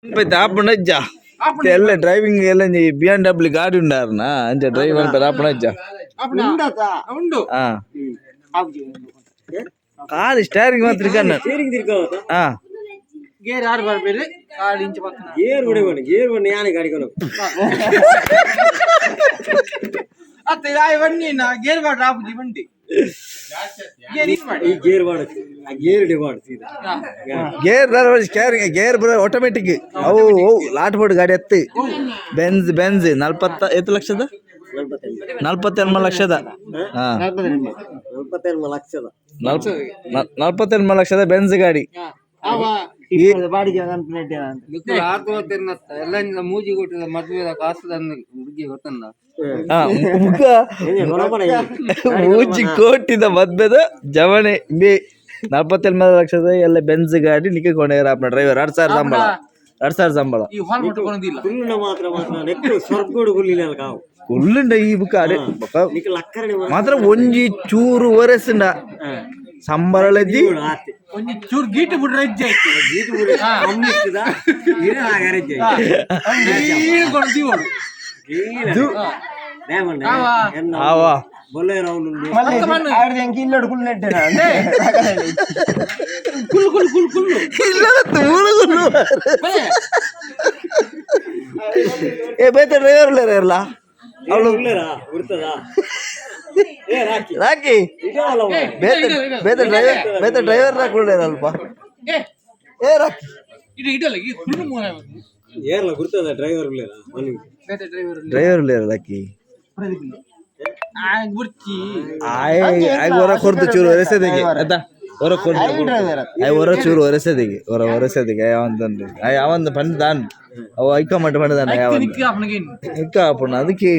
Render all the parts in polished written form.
Apunajja. Tell driving BMW ಗಾಡಿ ಉಂಡಾರ್ನಾ ಅಂಚೆ drive ಮಾಡ್ತಾರೆ ಅಪ್ಪನಜ್ಜ ಕಾರ್ ಸ್ಟೇರಿಂಗ್ ಮಾತ್ರ ಕನ್ನ ಗೇರ್ ಆರು ಬರ್ಬೇಡಿ ಕಾರ್ ಇಂಚು ಪಕ್ಕನ ಗೇರ್ ಬಣ್ಣ ಯಾನೆ ಗಾಡಿ ಕೊನು ಅತ್ತೆ ಯಾಯ ಬನ್ನಿನ ಗೇರ್ ಬಾಡ್ ಆಪುಜಿ ಬಂಡಿ ಗೇರ್ ಬಾಡ್ ಗೇರ್ ಡಿವಾಡ್ ಸೀದಾ ಗೇರ್ ಸ್ಟೇರಿಂಗ್ ಗೇರ್ ಆಟೋಮೆಟಿಕ್ ಅವು ಲಾಟ್ ಬೋರ್ಡ್ ಗಾಡಿ ಎತ್ತು ಬೆಂಜ್ 40 ಲಕ್ಷದ 48 ಲಕ್ಷದ 48 ಲಕ್ಷದ ಬೆಂಜ್ ಗಾಡಿ ಎಲ್ಲ ಮೂಜಿ ಕೊಟ್ಟಿದ ಮದುವೆ ಕಾಸು ಹುಡುಗಿ ಗೊತ್ತಲ್ಲ ಮೂಜಿ ಕೋಟಿದ ಮದ್ವೆದ ಜವಣೆ ಬೇ 48 ಲಕ್ಷದ ಎಲ್ಲ ಬೆಂಜ್ ಗಾಡಿ ನಿಕ್ಕೆ ಕೊಂಡೇರ ಅಪ್ಪ ಡ್ರೈವರ್ 2,000 ಸಂಬಳ ಈ ಹಾಲ್ ಮುಟ್ಕೊಂಡಿಲ್ಲ ಉಳ್ಳುಂಡ ಈ ಬುಕ್ ಅಡೆ ಮಾತ್ರ ಒಂಜಿ ಚೂರು ಒರೆಸಿಂಡ ಸಂಬಳದಿ ಒಂಜಿ ಚೂರು ಗೀಟು ಬಿಡ್ರೆ ಗೀಟು ಬಿಡ್ರೆ ಬೇತ ಡ್ರೈವರ್ ಇರಲ್ಲ ರಾಕಿ ಬೇತ ಡ್ರೈವರ್ ಅಲ್ಪ ಏ ರಾಕಿ ಡ್ರೈವರ್ ರಾಕಿ ಹೊರ ಕೊರ್ದು ಚೂರು ಒರೆಸೋದಿಗೆ ಆಯ್ತಾ ಹೊರ ಚೂರು ಒರೆಸೋದಿಗೆ ಒರೆಸೋದಿಗೆ ಯಾವಂದು ಪಂಡ ದಾನ್ ಅವ ಐಕ ಮಟ್ಟ ಪಂಡದಾನ ಇಕ್ಕ ಅಪ್ಪಣ್ಣ ಅದಕ್ಕೆ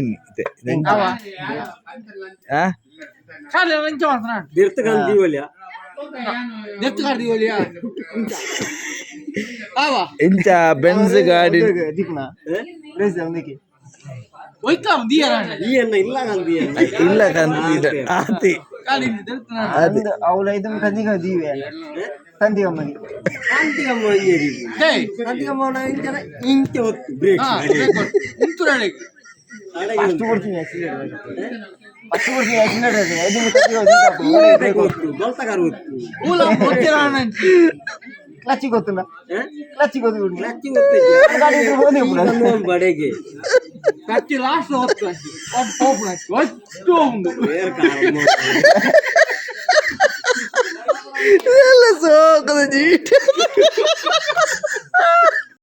ಇಂಚ ಬೆಂಜ್ ಗಾಡಿ ಇಲ್ಲ ಕಂದಿ ಕ್ಲಚ್ ಗೊತ್ತುಂಡ ಕ್ಲಚ್ ಗೊತ್ತು ಬಡೆಗೆ ಕಚ್ಚಿ ಲಾಸ್ಟ್ ಹೊತ್ತು ಅಷ್ಟು ಉಂಡು ಸೋಕದ ಜೀಟ